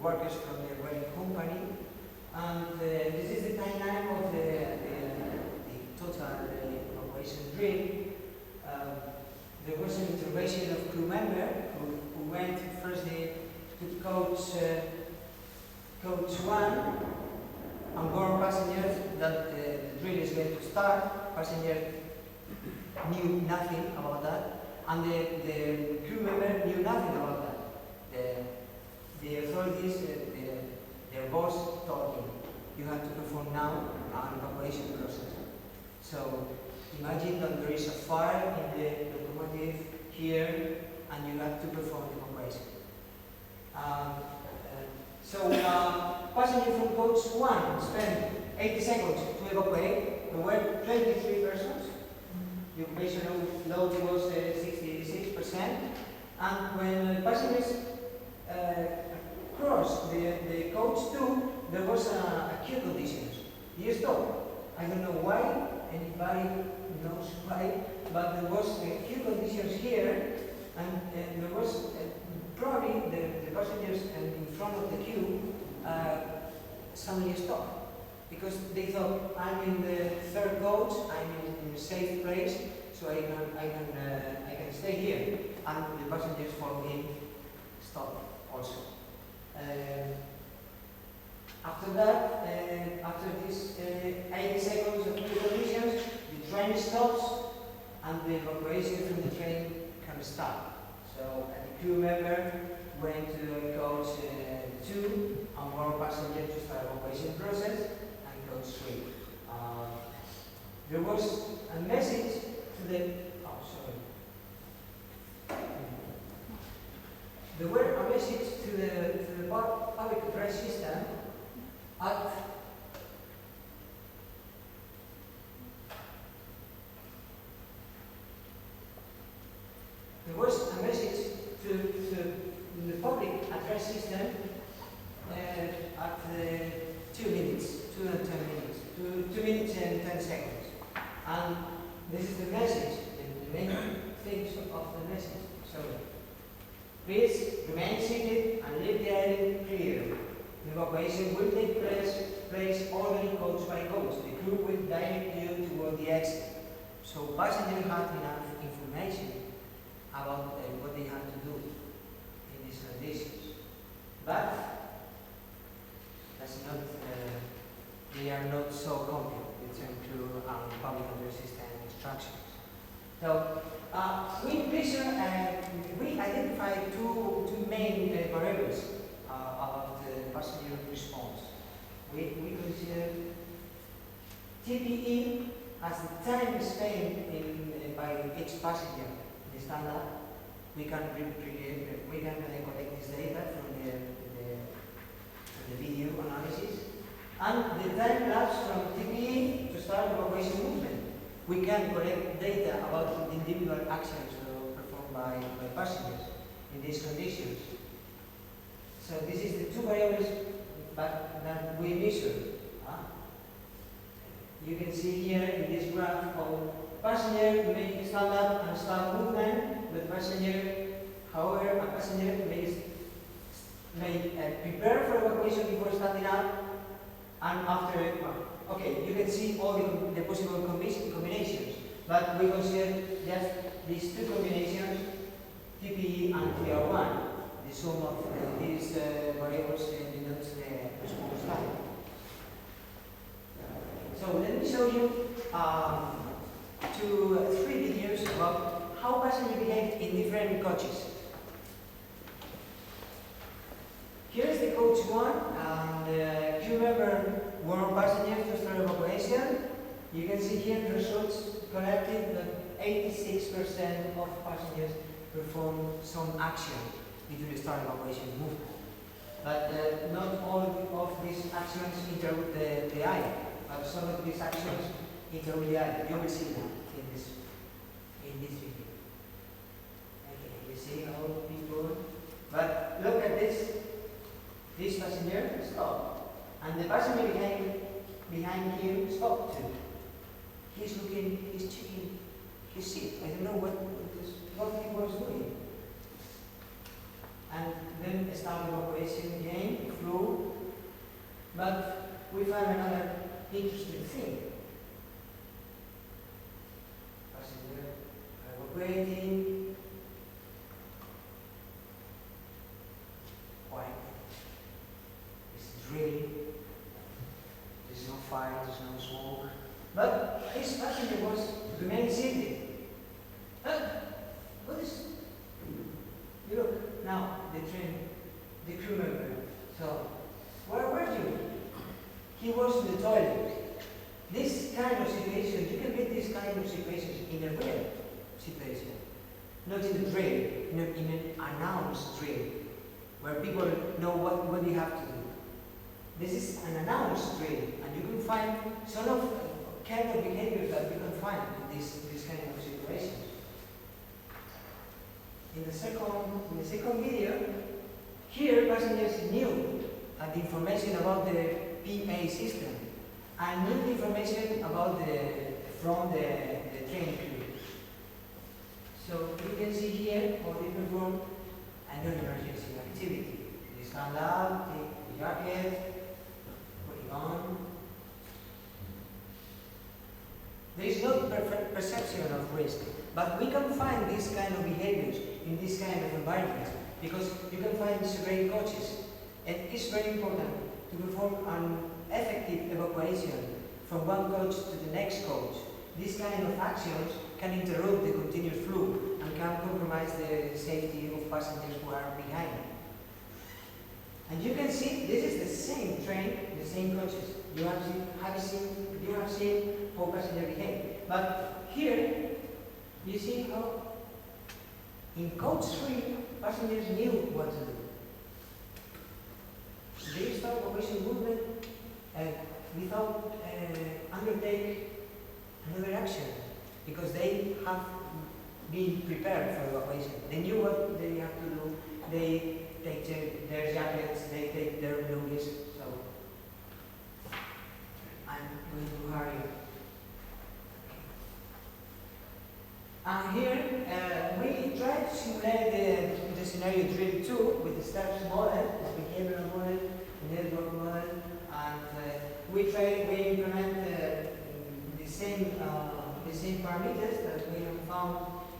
workers from the rail company. And this is the timeline of the total evacuation drill. There was an intervention of crew member who went firstly to coach 1 and warned passengers that the drill is going to start. Passengers knew nothing about that, and the crew member knew nothing about that. The authorities, their boss told him, you have to perform now an evacuation process. So imagine that there is a fire in the locomotive here, and you have to perform the evacuation. Passengers from coach 1 spent 80 seconds to evacuate. There were 23 persons. The occupation load was 66%. And when passengers crossed the coach 2, there was a queue conditions. You stop. I don't know why. Anybody knows why? But there was queue conditions here, and there was probably the passengers in front of the queue suddenly stopped because they thought, I'm in the third coach, I'm in a safe place, so I can stay here. And the passengers following stopped also. After that, after this 80 seconds of queue conditions, the train stops and the evacuation from the train can start. So the crew member went to coach 2 and warned passengers to start evacuation process, and coach 3. There was a message to the There were a message to the public address system at there was a message to the public address system at 2 minutes, 2 and 10 minutes, 2 minutes and 10 seconds. And this is the message, the main things of the message. So, please remain seated and leave the area clear. The evacuation will take place orderly coach by coach. The crew will direct you toward the exit. So passengers have enough information about what they have to do in these conditions. But that's not, they are not so complete with terms to public address system instructions. So we identified two main variables about the passenger response. We consider TPE as the time spent by each passenger in the standard. We can collect this data from the video analysis, and the time lapse from TPE to start evacuation movement. We can collect data about the individual actions performed by passengers in these conditions. So this is the two variables that we measure. You can see here in this graph how passenger make stand up and start movement, but however, a passenger may prepare for evacuation before standing up, and after. Okay, you can see all the possible combinations, but we consider just these two combinations, TPE and TR1. The sum of these variables denotes the response time. So let me show you 3 videos about how passengers behave in different coaches. Here is the coach 1, and crew member warned passengers to start evacuation. You can see here the results collected that 86% of passengers perform some action into the start evacuation movement. But not all of these actions interrupt the eye, but some of these actions interrupt the eye. You will see that in this video. Okay, you see how people. But look at this. This passenger stopped. And the passenger behind him stopped too. He's checking his seat. I don't know what he was doing. And then start evacuation again. But we find another interesting thing. Passenger evacuating. Quiet. It's drilling. There's no fire, there's no smoke. But his passenger remained seated. What is? You look now, the crew member. So, where were you? He was in the toilet. This kind of situation, you can get this kind of situations in a real situation, not in a drill, in an announced drill, where people know what you have to do. This is an announced drill, and you can find sort of kind of behaviors that you can find in this kind of situations. In the second video, here passengers knew the information about the PA system and knew the information about from the train crew. So you can see here how they perform a non-emergency activity. They stand up, take the jacket, put it on. There is no perfect perception of risk, but we can find these kind of behaviors in this kind of environment because you can find several coaches, and it's very important to perform an effective evacuation from one coach to the next coach. These kind of actions can interrupt the continuous flow and can compromise the safety of passengers who are behind. And you can see this is the same train, the same coaches. You have seen how passengers behave. But here, you see how in coach 3, passengers knew what to do. They start evacuation movement without undertake another action because they have been prepared for evacuation. They knew what they have to do. They take their jackets, they take their luggage. So I'm going to hurry. And here we try to simulate the scenario drill 2 with the steps model, the behavioral model, the network model, and we implement the same parameters that we have found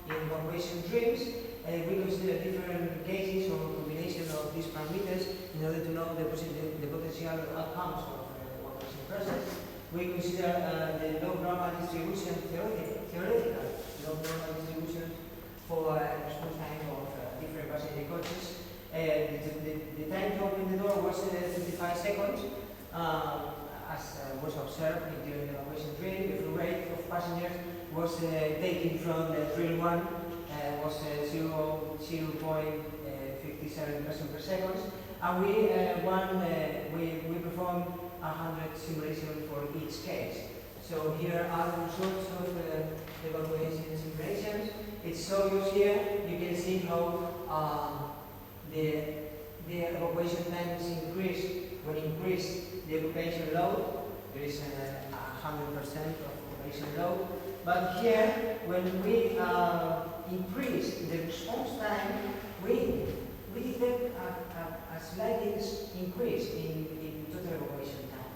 in evacuation drills. We consider different cases or combination of these parameters in order to know the potential outcomes of the evacuation process. We consider the log normal distribution theoretical log normal distribution for response time of different passenger coaches. The time to open the door was 25 seconds, as was observed during the evacuation drill. The flow rate of passengers was taken from the drill 1 was 0.57 person per second, and we performed 100 simulations for each case. So here are the results of the evacuation simulations. It's so used here. You can see how the evacuation time is increased when increased the occupation load. There is 100% of occupation load. But here, when we increase the response time, we detect a slight increase in total evacuation time.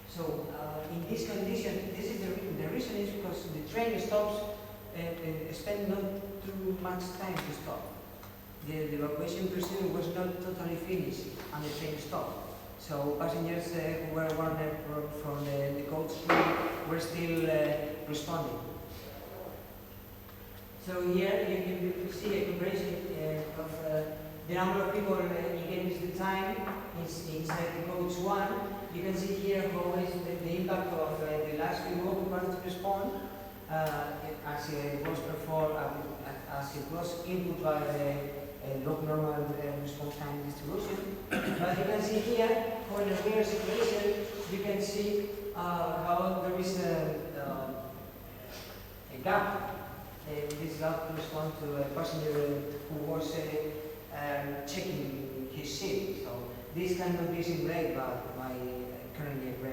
So in this condition, this is the reason is because the train stops and spend not too much time to stop. The evacuation procedure was not totally finished and the train stopped. So passengers who were warned from the coach 3 were still responding. So here you can see a comparison of the number of people against the time inside the coach 1. You can see here how is the impact of the last few occupants to respond as it was performed, as it was input by the log normal response time distribution. But you can see here how in a real situation you can see how there is a gap. This gap corresponds to a passenger who was checking his seat. So this cannot be simulated by currently